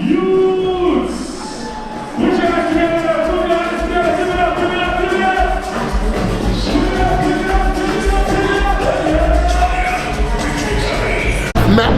May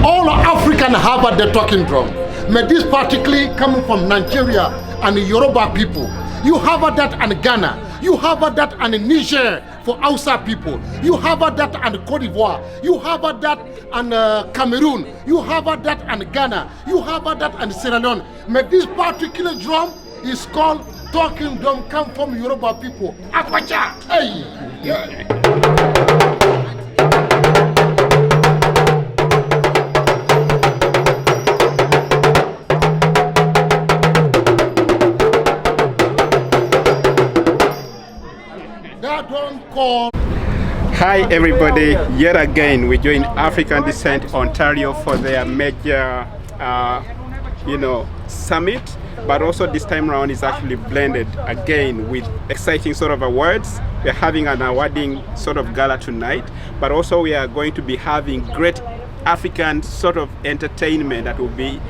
all African have the talking drum. May this particularly coming from Nigeria and the Yoruba people. You have that and Ghana. You have that and Niger for Hausa people. You have that and Cote d'Ivoire. You have that and Cameroon. You have that and Ghana. You have that and Sierra Leone. May this particular drum is called talking drum come from Yoruba people. Akwacha! Hey! Yeah. Hi everybody, yet again we join African Dissent Ontario for their major summit, but also this time around is actually blended again with exciting sort of awards. We're having an awarding sort of gala tonight, but also we are going to be having great African sort of entertainment that will be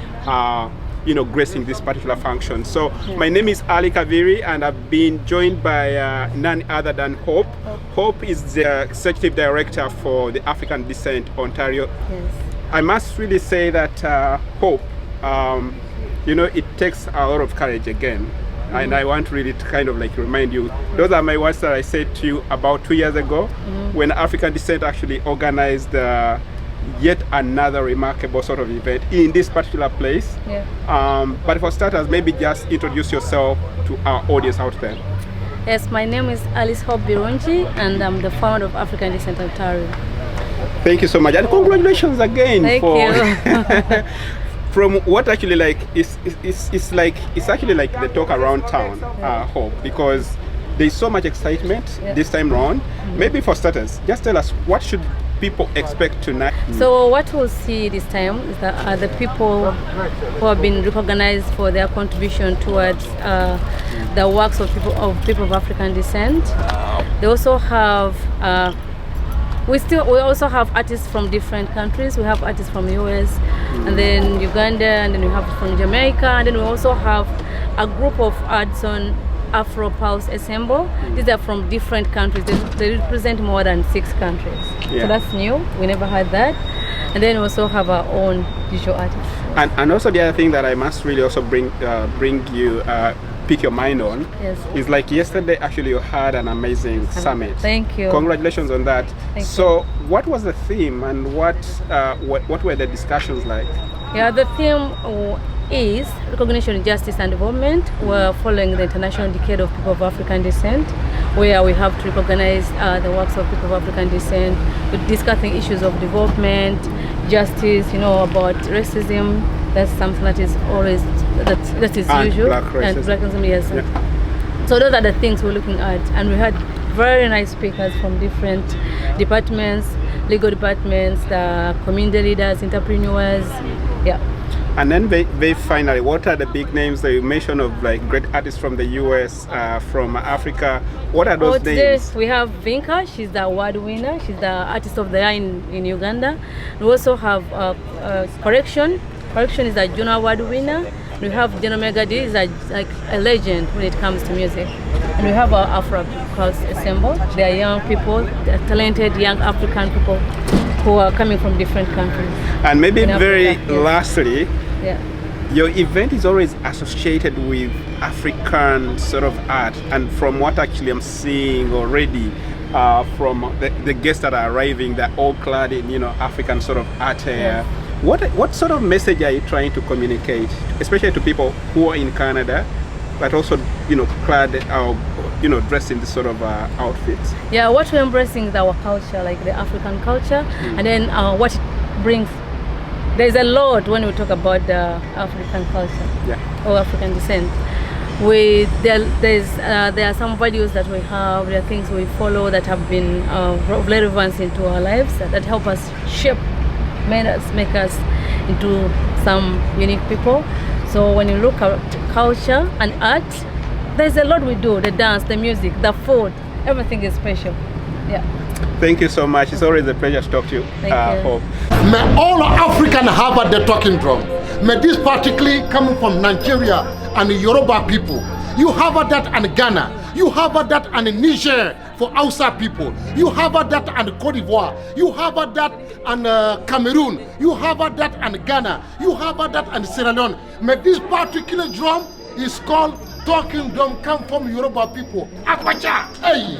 gracing this particular function. So my name is Ali Kaviri and I've been joined by none other than Hope. Hope is the executive director for the African Dissent Ontario. Yes. I must really say that Hope, it takes a lot of courage again. And I want really to kind of like remind you, those are my words that I said to you about 2 years ago when African Dissent actually organized yet another remarkable sort of event in this particular place. Yeah. But for starters, maybe just introduce yourself to our audience out there. Yes, my name is Alice Hope Birungi and I'm the founder of African Dissent Ontario. Thank you so much and congratulations again. Thank you. From what actually like it's actually like the talk around town, Hope, because there's so much excitement this time around. Maybe for starters, just tell us what should people expect tonight? So what we'll see this time is that the people who have been recognized for their contribution towards the works of people of African descent. They also have we also have artists from different countries. We have artists from US and then Uganda, and then we have from Jamaica, and then we also have a group of arts on Afro Pulse Assemble. These are from different countries. They represent more than 6 countries. Yeah. So that's new. We never had that. And then we also have our own visual artists. And also the other thing that I must really also bring you pick your mind on is like yesterday actually you had an amazing summit. Thank you. Congratulations on that. Thank so what was the theme and what were the discussions like? Yeah, the theme is recognition, justice and development. We're following the International Decade of People of African Descent, where we have to recognize the works of people of African descent. We're discussing issues of development, justice, about racism. That's something that is always that is and usual. Black racism. And black racism, yes. Yeah. So those are the things we're looking at, and we had very nice speakers from different departments, legal departments, the community leaders, entrepreneurs. Yeah. And then very finally, what are the big names that you mentioned of like great artists from the US, from Africa? What are those names? We have Vinka, she's the award winner. She's the artist of the year in Uganda. We also have Correction. Correction is a Juno award winner. We have Jeno Megadi, is like a legend when it comes to music. And we have our Afro Pulse Assemble. They are young people, they're talented young African people who are coming from different countries. And maybe very lastly, yeah. Your event is always associated with African sort of art, and from what actually I'm seeing already from the guests that are arriving, they're all clad in African sort of attire. Yes. What sort of message are you trying to communicate, especially to people who are in Canada, but also clad dressed in this sort of outfits? Yeah, what we're embracing is our culture, like the African culture, and then what it brings. There's a lot when we talk about the African culture or African descent. There are some values that we have, there are things we follow that have been of relevance into our lives that help us shape, make us into some unique people. So when you look at culture and art, there's a lot we do, the dance, the music, the food, everything is special. Yeah. Thank you so much. It's always a pleasure to talk to you. Thank you. Hope. May all African have the talking drum. May this particularly coming from Nigeria and the Yoruba people. You have that and Ghana. You have that and Niger for Hausa people. You have that and Cote d'Ivoire. You have that and Cameroon. You have that and Ghana. You have that and Sierra Leone. May this particular drum is called talking drum come from Yoruba people. Akwacha! Hey!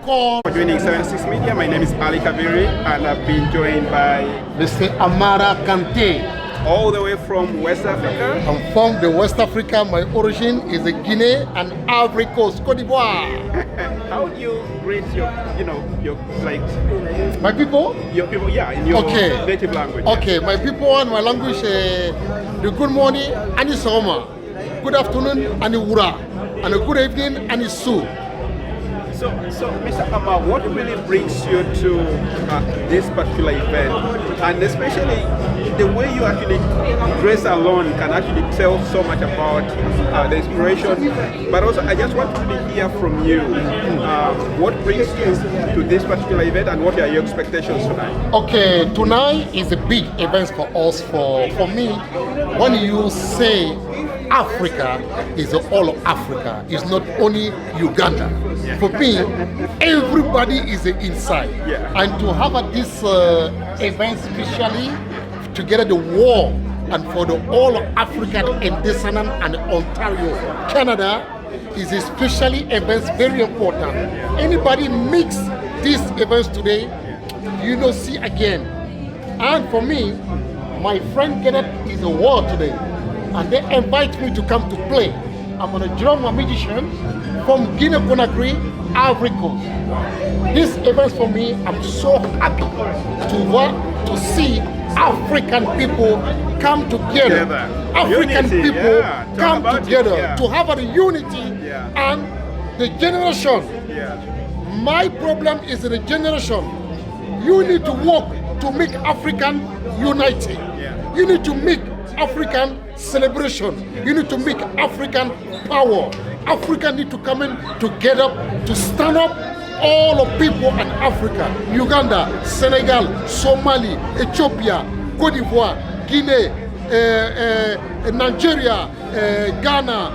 For joining 76 Media, my name is Ali Kabiri and I've been joined by Mr. Amarante. All the way from West Africa. I'm from the West Africa. My origin is Guinea and Ivory Coast, Cote d'Ivoire. How do you greet your like my people? Your people, yeah, in your native language. Okay, my people and my language, the good morning and the soma, good afternoon and the wura, and the good evening and the su. So, Mr. Amar, what really brings you to this particular event, and especially the way you actually dress alone can actually tell so much about the inspiration. But also, I just want to really hear from you. What brings you to this particular event, and what are your expectations tonight? Okay, tonight is a big event for us. For me, when you say Africa is all of Africa. It's not only Uganda. Yeah. For me, everybody is inside. Yeah. And to have this event especially together the war and for the all of Africa and Dissent and Ontario, Canada is especially events very important. Yeah. Anybody mix these events today, you know, see again. And for me, my friend Kenneth is a war today. And they invite me to come to play. I'm a drummer musician from Guinea-Conakry, Ivory Coast. This event for me, I'm so happy to see African people come together. African unity, people come together to have a unity and the generation. My problem is the generation. You need to work to make African united. You need to make African celebration. You need to make African power. Africa need to come in together to stand up all of people in Africa. Uganda, Senegal, Somali, Ethiopia, Cote d'Ivoire, Guinea, Nigeria, Ghana,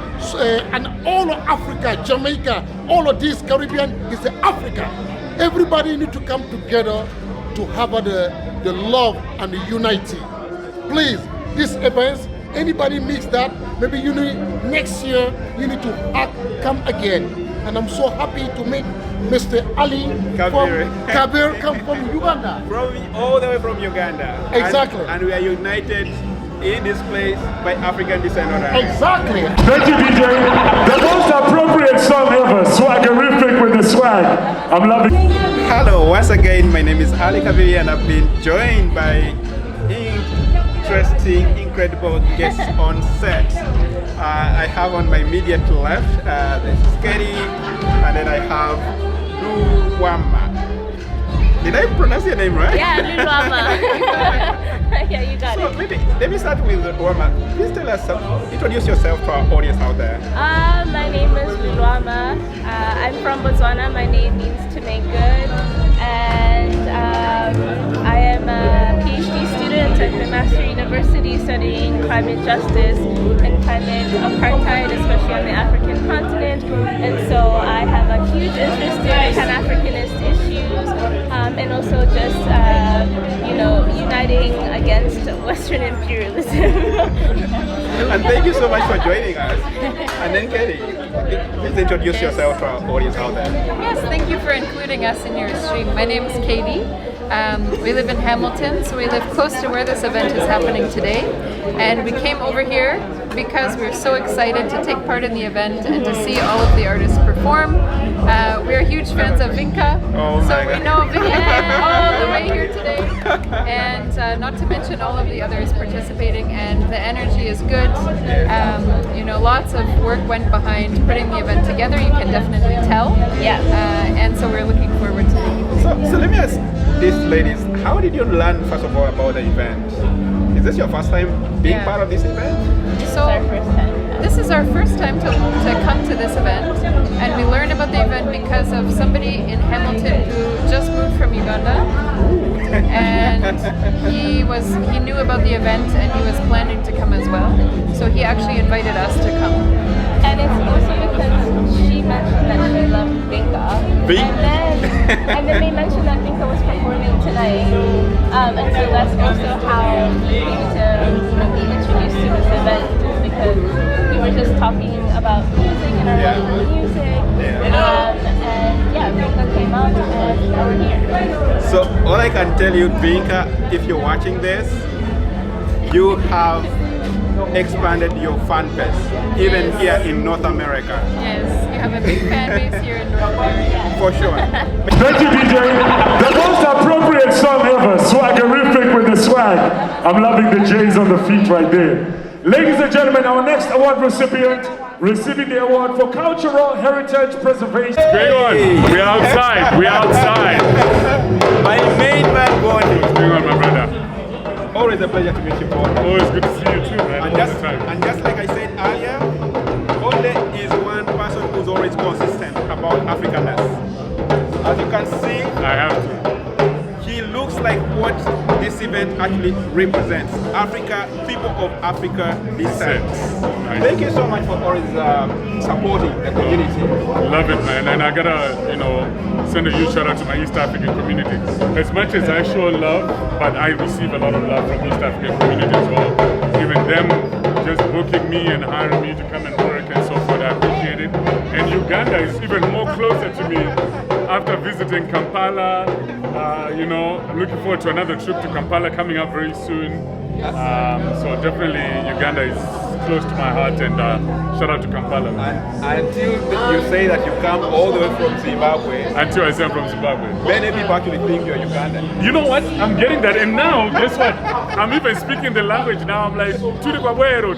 and all of Africa, Jamaica, all of these Caribbean is Africa. Everybody need to come together to have the love and the unity. Please, this event, anybody mix that, maybe you need next year you need to come again. And I'm so happy to meet Mr. Ali Kabir come from Uganda. All the way from Uganda. Exactly. And we are united in this place by African Dissent Ontario. Exactly. Thank you, DJ. The most appropriate song ever, swaggerific with the swag. I'm loving it. Hello, once again, my name is Ali Kabir and I've been joined by interesting, incredible guests on set. I have on my immediate left, this is Katie, and then I have Luwama. Did I pronounce your name right? Yeah, Luwama. Yeah, you got it. Maybe, let me start with Luwama. Please tell us, introduce yourself to our audience out there. My name is Luwama. I'm from Botswana. My name means to make good. And I am a PhD student at McMaster University studying climate justice and climate apartheid, especially on the African continent. And so I have a huge interest in Pan-Africanist issues and also just, uniting against Western imperialism. And thank you so much for joining us. And then Katie, please introduce yourself to our audience out there. Yes, thank you for including us in your stream. My name is Katie. We live in Hamilton, so we live close to where this event is happening today. And we came over here because we're so excited to take part in the event and to see all of the artists perform. We're huge fans of Vinka, so we know Vinka all the way here today. And not to mention all of the others participating, and the energy is good. Lots of work went behind putting the event together, you can definitely tell. Yeah. And so we're looking forward to the evening. So let me ask these ladies, how did you learn first of all about the event? Is Is this your first time being part of this event? So this is our first time to come to this event, and we learned about the event because of somebody in Hamilton who just moved from Uganda, and he knew about the event and he was planning to come as well. So he actually invited us to come. And it's also because she mentioned that she loved Vinka. And then they mentioned that Vinka was performing tonight. And so that's also how we came to be introduced to this event, because we were just talking about music and our love of music. And yeah, Vinka came up and now we're here. So all I can tell you, Vinka, if you're watching this, you have expanded your fan base, even here in North America. Yes, you have a big fan base here in North America. For sure. Thank you, DJ. The most appropriate song ever, swaggerific with the swag. I'm loving the J's on the feet right there. Ladies and gentlemen, our next award recipient receiving the award for Cultural Heritage Preservation. Great one. We're outside. We're outside. My main man, Bonnie. What's going on, my brother? Always a pleasure to meet you, Paul. Always good to see you too, man. And just like I said earlier, Ole is one person who's always consistent about Africanness. As you can see, I have to. he looks like what this event actually represents. Africa, people of Africa descent. Nice. Thank you so much for always supporting the community. Love it, man. And I gotta, send a huge shout out to my East African community. As much as I show love, but I receive a lot of love from East African community as well. Even them just booking me and hiring me to come and work and so forth, I appreciate it. And Uganda is even more closer to me after visiting Kampala. I'm looking forward to another trip to Kampala coming up very soon. So definitely Uganda is close to my heart, and shout out to Kampala. And until you say that you come all the way from Zimbabwe. Until I say I'm from Zimbabwe. Many people actually think you're Ugandan. You know what? I'm getting that, and now, guess what? I'm even speaking the language now. I'm like, Turikwabwero.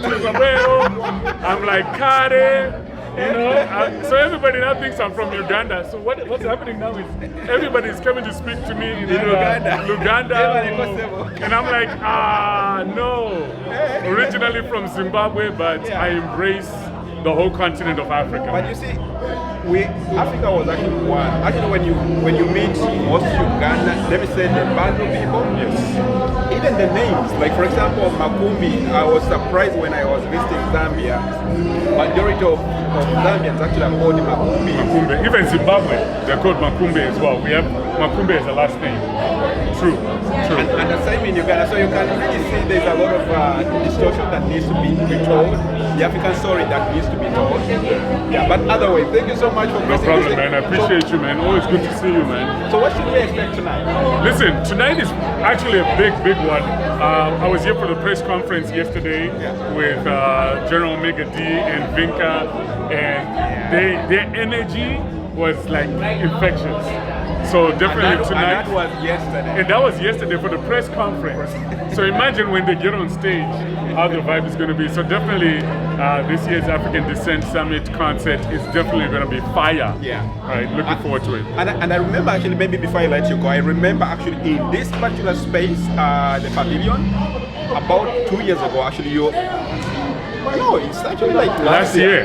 I'm like, Kare. So everybody now thinks I'm from Uganda. So what's happening now is everybody's coming to speak to me in Luganda. And I'm like, no. Originally from Zimbabwe, but I embrace the whole continent of Africa. But you see, Africa was actually one. Actually, when you meet most Uganda, let me say the Bantu people. Yes. Even the names, like for example, Makumbi. I was surprised when I was visiting Zambia. Majority of Zambians actually are called Makumbi. Even Zimbabwe, they're called Makumbi as well. We have Makumbi as a last name. True. And the same in Uganda. So you can really see there's a lot of distortion that needs to be told. The African story that needs to be told. Yeah, but other way, thank you so much for No problem, man. I appreciate you, man. Always good to see you, man. So what should we expect tonight? Listen, tonight is actually a big one. I was here for the press conference yesterday with General Omega D and Vinka, and their energy was like infectious. So definitely tonight. And that was yesterday. And that was yesterday for the press conference. So imagine when they get on stage, how the vibe is going to be. So definitely this year's African Dissent Summit concert is definitely going to be fire. Yeah. Right, looking forward to it. And I remember actually, maybe before I let you go, I remember actually in this particular space, the pavilion, about 2 years ago, actually no, it's actually like last year.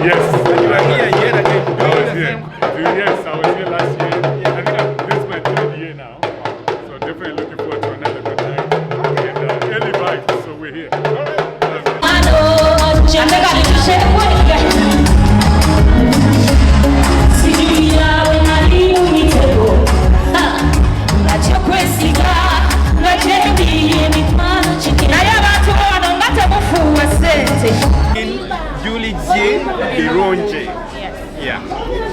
Yes. And you were here yet again. I was here. Yes, I was here last year. I think this is my 3rd year now. So definitely looking forward to another good night. And early vibes, so we're here. Julie J. Bironje. Yes. Yeah.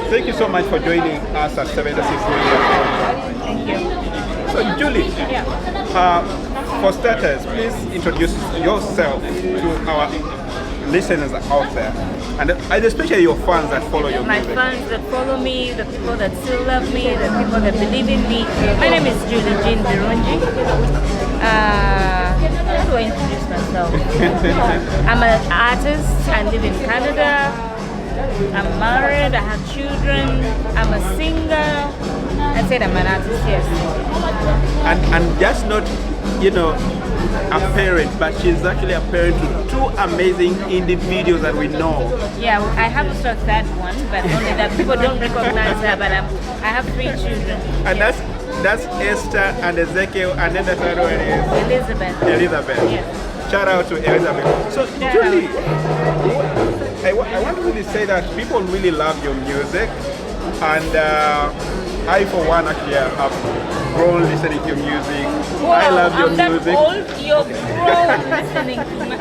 Thank you so much for joining us at 76 Thank you. So Julie, for starters, please introduce yourself to our listeners out there, and especially your fans that follow your music. My fans that follow me, the people that still love me, the people that believe in me. My name is Julie Jean Bironji. How do I introduce myself? I'm an artist. I live in Canada. I'm married. I have children. I'm a singer. I said I'm an artist, yes. And just not you know, a parent, but she's actually a parent to two amazing individuals that we know. Yeah, I have a third one, but only that people don't recognize her. But I have 3 children. And that's Esther and Ezekiel, and then the third one is Elizabeth. Yes. Shout out to Elizabeth. So, Julie, I want to really say that people really love your music, and I, for one, actually have grown listening to your music. Wow, I love your I'm music. That old, you're grown listening to me.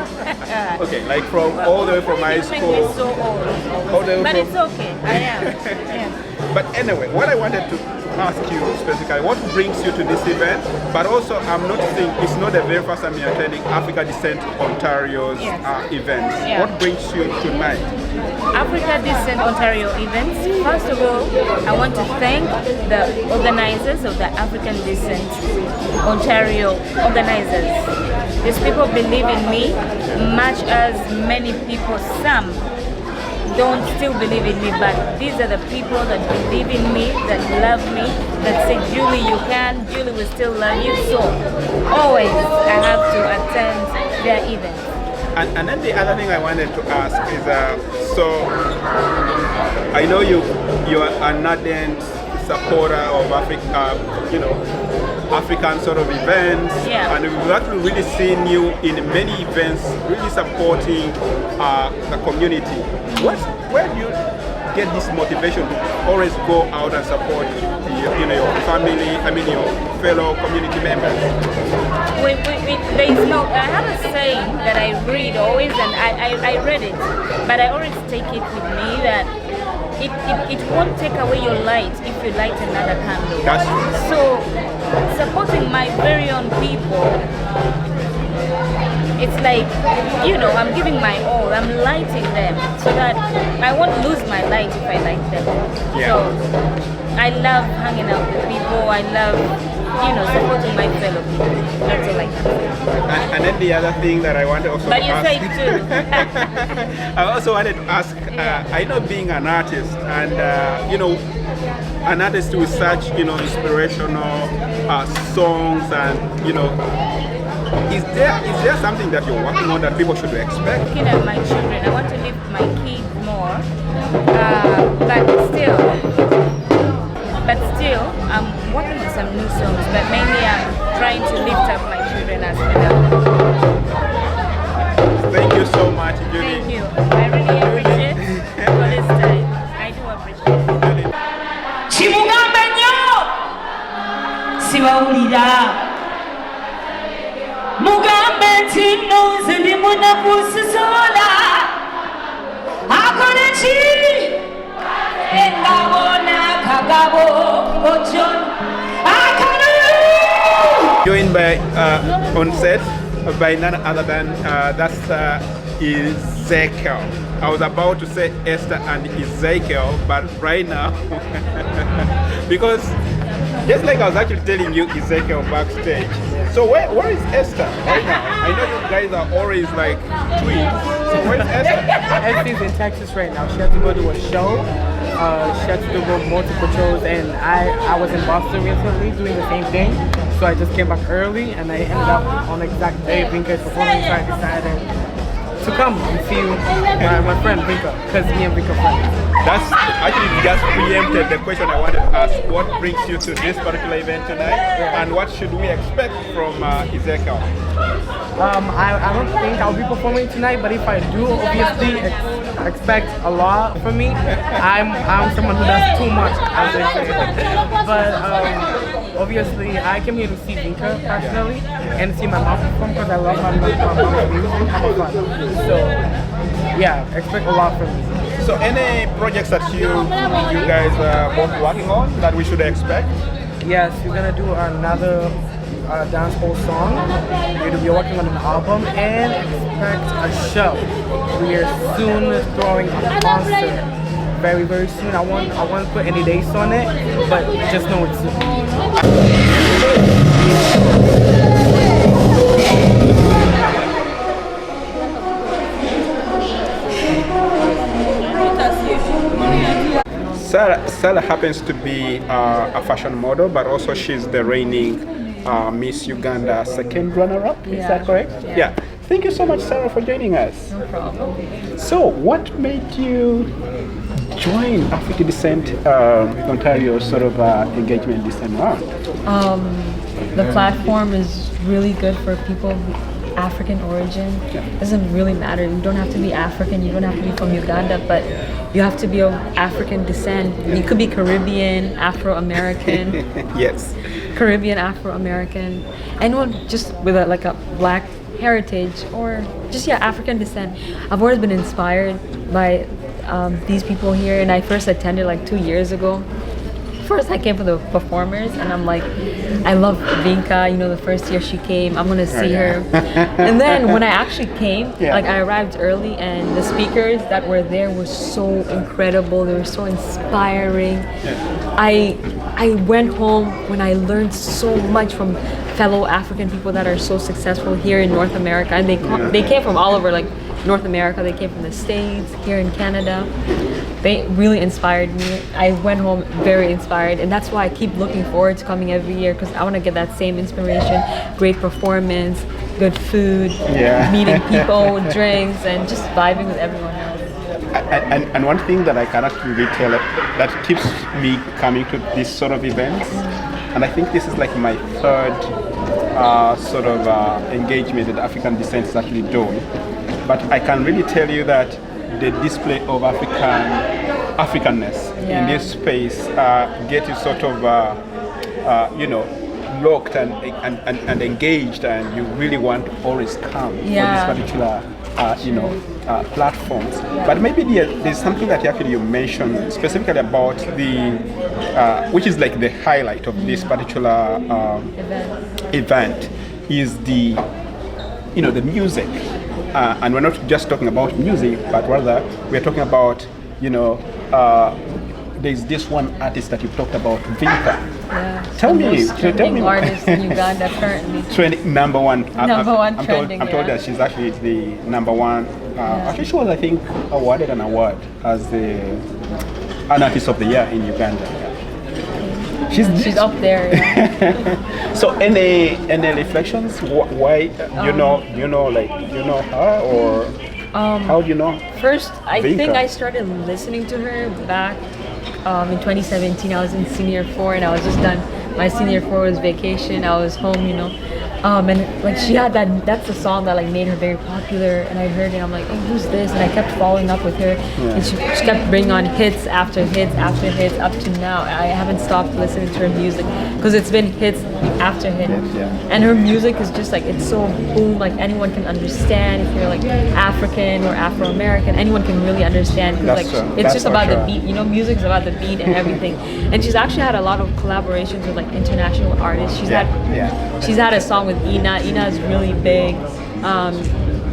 Okay, like from all the way from high school. You make me so old. All the way But from, it's okay, I am. Yes. But anyway, what I wanted to ask you specifically, what brings you to this event? But also, I'm noticing it's not the very first time you're attending Africa Dissent Ontario's events. Yeah. What brings you tonight? Africa Dissent Ontario events. First of all, I want to thank the organizers of the African Dissent Ontario organizers. These people believe in me much as many people, some don't still believe in me, but these are the people that believe in me, that love me, that say, Julie, you can, Julie will still love you. So always I have to attend their events. And then the other thing I wanted to ask is, so I know you are an ardent supporter of Africa, you know, African sort of events, yeah. And we've actually really seen you in many events, really supporting the community. Where do you get this motivation to always go out and support your family, your fellow community members? There is no, I have a saying that I read always, and I read it, but I always take it with me that it won't take away your light if you light another candle. That's true. So supporting my very own people, it's like, I'm giving my all, I'm lighting them so that I won't lose my light if I light them. Yeah. So I love hanging out with people, I love, supporting my fellow people. That's all I can say. And then the other thing that I want to also But you ask, say it too. I also wanted to ask, I know being an artist and, an artist with such, inspirational songs and, is there something that you're working on that people should expect? Looking at my children, I want to lift my kids more, but still, I'm working on some new songs, but mainly I'm trying to lift up my children as well. Thank you so much, Julie. Thank you. I really appreciate for this time. I do appreciate it. Chimugambe nnyo sibawulira mugambe nti nno nze ndi munaku sisobola akola ki engabona kagabo ojon Joined by on set by none other than that's Ezekiel. I was about to say Esther and Ezekiel, but right now, because just like I was actually telling you Ezekiel backstage. So where is Esther right now? I know you guys are always like twins. So where is Esther? Esther's in Texas right now. She had to go to a show. She had to do multiple shows, and I was in Boston recently doing the same thing. So I just came back early, and I ended up on the exact day Vinka is performing, so I decided to come and see my friend Vinka, because me and Vinka friends. That's actually just preempted the question I wanted to ask. What brings you to this particular event tonight, and what should we expect from Ezekiel? I don't think I'll be performing tonight, but if I do, obviously expect a lot from me. I'm someone who does too much, as they say. But obviously, I came here to see Vinka personally and see my mom perform because I love my mom's music. I'm a fan. So yeah, expect a lot from me. So any projects that you guys are both working on that we should expect? Yes, we're gonna do another dancehall song. We're working on an album and expect a show. We are soon throwing a concert. Very, very soon. I won't put any dates on it, but just know it's soon. Sarah happens to be a fashion model, but also she's the reigning Miss Uganda second runner-up. Is Yeah. that correct? Yeah. Thank you so much, Sarah, for joining us. No problem. So, what made you join African Dissent Ontario sort of engagement this time around? The platform is really good for people of African origin. It doesn't really matter. You don't have to be African. You don't have to be from Uganda, but you have to be of African descent. You could be Caribbean, Afro-American. Yes. Caribbean, Afro-American. Anyone just with like a black heritage or just African descent. I've always been inspired by these people here, and I first attended like 2 years ago. First I came for the performers, and I'm like, I love Vinka, the first year she came, I'm gonna see her. And then when I actually came, like I arrived early, and the speakers that were there were so incredible, they were so inspiring. I went home when I learned so much from fellow African people that are so successful here in North America, and they came from all over, like North America, they came from the States, here in Canada. They really inspired me. I went home very inspired, and that's why I keep looking forward to coming every year, because I want to get that same inspiration, great performance, good food, meeting people, drinks, and just vibing with everyone else. And one thing that I can actually tell that keeps me coming to these sort of events, and I think this is like my third sort of engagement that African Dissent is actually doing, but I can really tell you that the display of Africanness in this space get you sort of locked and engaged, and you really want to always come for this particular platforms. But maybe there's something that actually you mentioned specifically about the which is like the highlight of this particular event is the the music. And we're not just talking about music, but rather we're talking about, there's this one artist that you talked about, Vinka. Tell me. Artist in Uganda currently. Number one. I'm told that she's actually the number one. Actually, she was, I think, awarded an award as an artist of the year in Uganda. She's up there. So any reflections? Why you know her, or how do you know? First, I Vinka? think I started listening to her back in 2017. I was in senior 4, and I was just done. My senior 4 was vacation. I was home, and like she had that's the song that like made her very popular, and I heard it, I'm like, oh, who's this? And I kept following up with her, and she kept bringing on hits after hits after hits up to now. I haven't stopped listening to her music, because it's been hits after hits, and her music is just like, it's so boom, like anyone can understand. If you're like African or Afro-American, anyone can really understand, because like it's just about the beat, music's about the beat and everything. And she's actually had a lot of collaborations with like international artists. She's had a song with Ina. Ina is really big.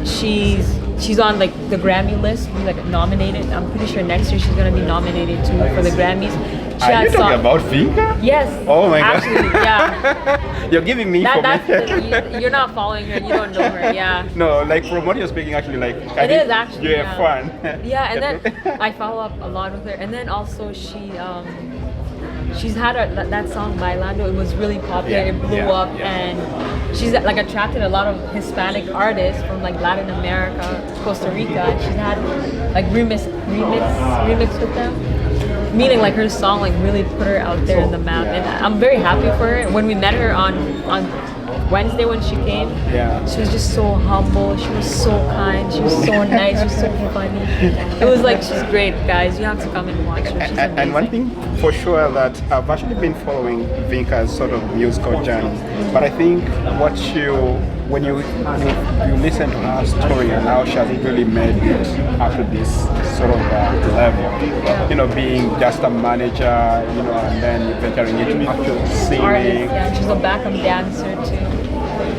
She's on like the Grammy list. She's like nominated. I'm pretty sure next year she's gonna be nominated too for the Grammys. Are you talking about Vinka? Yes. Oh my God. Actually, yeah. You're giving me information. You're not following her. You don't know her. Yeah. No, like from what you're speaking, actually, like it is actually. You're a fan. Yeah, and then I follow up a lot with her, and then also she's had that song Bailando. It was really popular. It blew up, and she's like attracted a lot of Hispanic artists from like Latin America, Costa Rica. And she's had like remix with them. Meaning like her song like really put her out there in the map, and I'm very happy for her. When we met her on Wednesday when she came, she was just so humble. She was so kind. She was so nice. She was so funny. It was like, she's great, guys. You have to come and watch her. She's amazing. And one thing for sure that I've actually been following Vinka's sort of musical journey, but I think when you listen to her story and how she has really made it up to this sort of level, being just a manager, and then venturing into actual singing. Artist, she's a backup dancer too.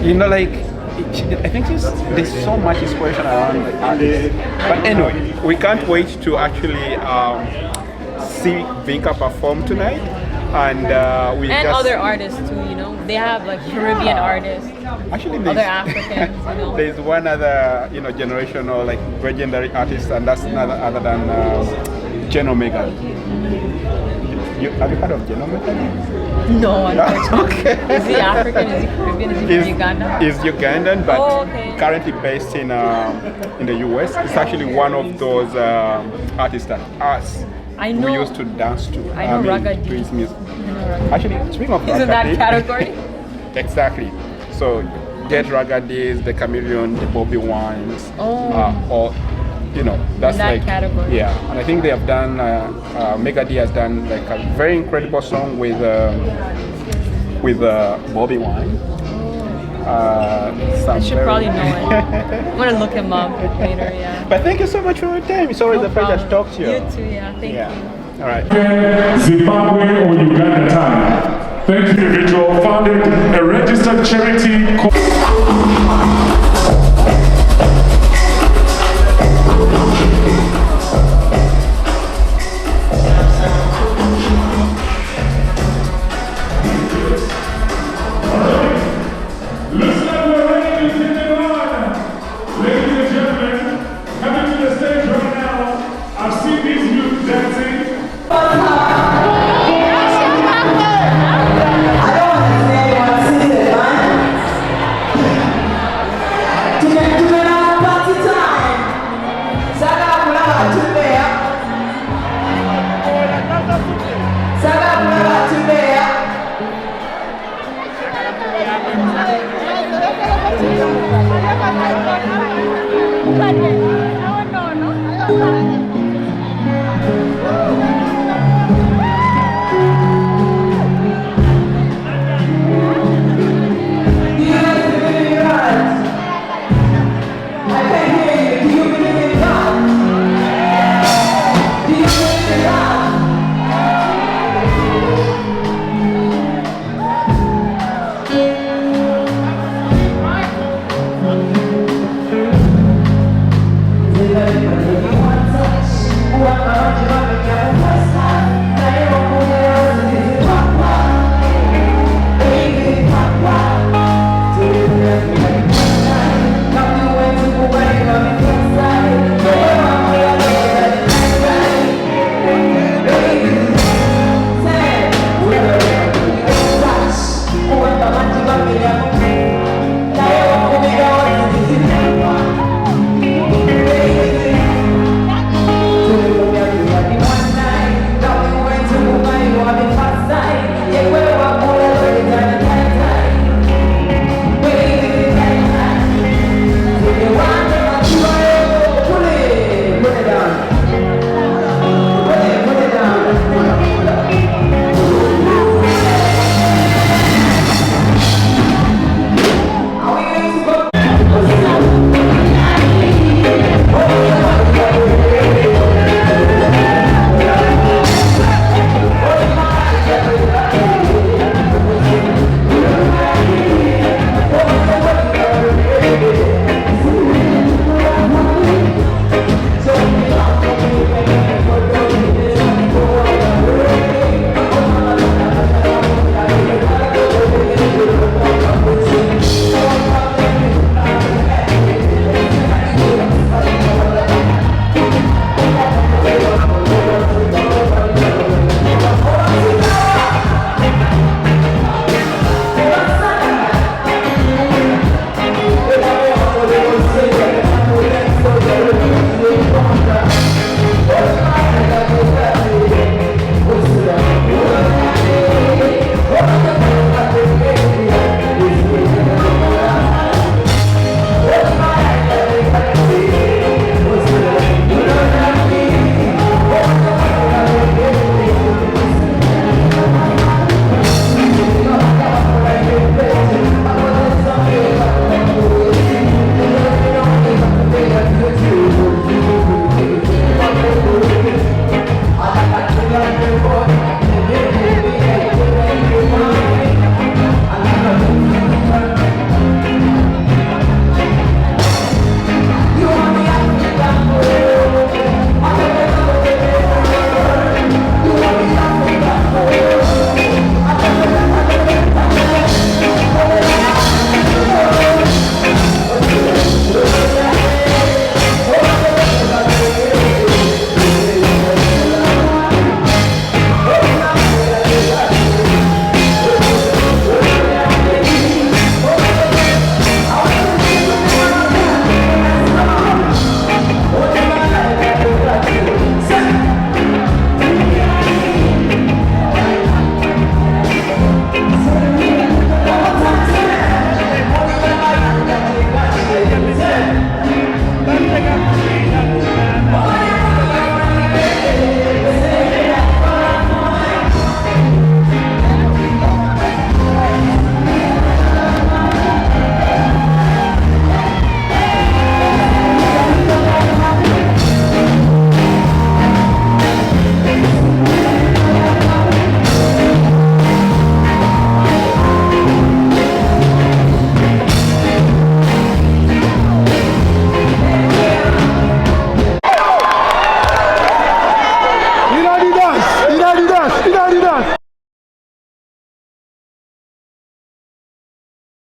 I think there's so much inspiration around the artist. But anyway, we can't wait to actually see Vinka perform tonight. And other artists too, they have like Caribbean artists, actually other Africans, There's one other, generational like legendary artist, and that's none other than General Megan. Have you heard of General Megan? No, unfortunately. Okay. Is he African? Is he Caribbean? Is he from Uganda? He's Ugandan, but okay. currently based in the US. It's actually one of those artists that us I know. we used to dance to. I know Raga to his music. D. Actually, speaking of He's in that category? Exactly. So, Dead Raga Days, the Chameleon, the Bobby Wines, or that's in that like category. Yeah, and I think they have done. Mega D has done like a very incredible song with Bobby Wine. I should probably know it. I'm gonna look him up later. Yeah. But thank you so much for your time. It's always a pleasure to talk to you. You too. Yeah. Thank you. All right. Zimbabwe or Uganda time. Thank you, individual. Founded a registered charity called